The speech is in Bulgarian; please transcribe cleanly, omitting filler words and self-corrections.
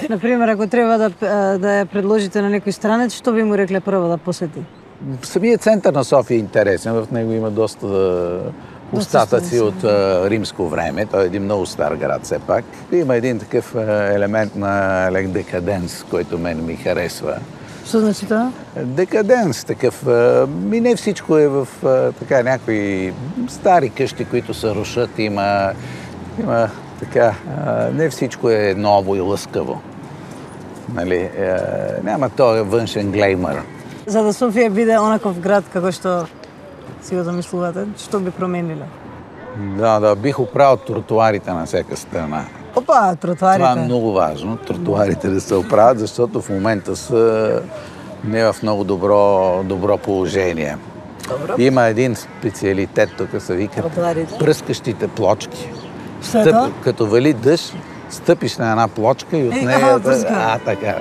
Например, ако трябва да я предложите на някой странец, що би му рекли първо да посети? Самият център на София е интересен. В него има доста остатъци от римско време. Той е един много стар град все пак. Има един такъв елемент на декаденс, който мен ми харесва. Що значи това? Декаденс такъв. И не всичко е в така някои стари къщи, които се рушат. Има така, не всичко е ново и лъскаво. Нали? Няма този външен глеймър. За да София биде онаков град, како што си го замислувате, што би промениле? Да, бих оправил тротуарите на всяка страна. Опа, тротуарите. Това е много важно, тротуарите да се оправят, защото в момента са не в много добро положение. Добро. Има един специалитет, тук се вика пръскащите плочки. Като вали дъжд, стъпиш на една плочка и от нея... пръска. Така.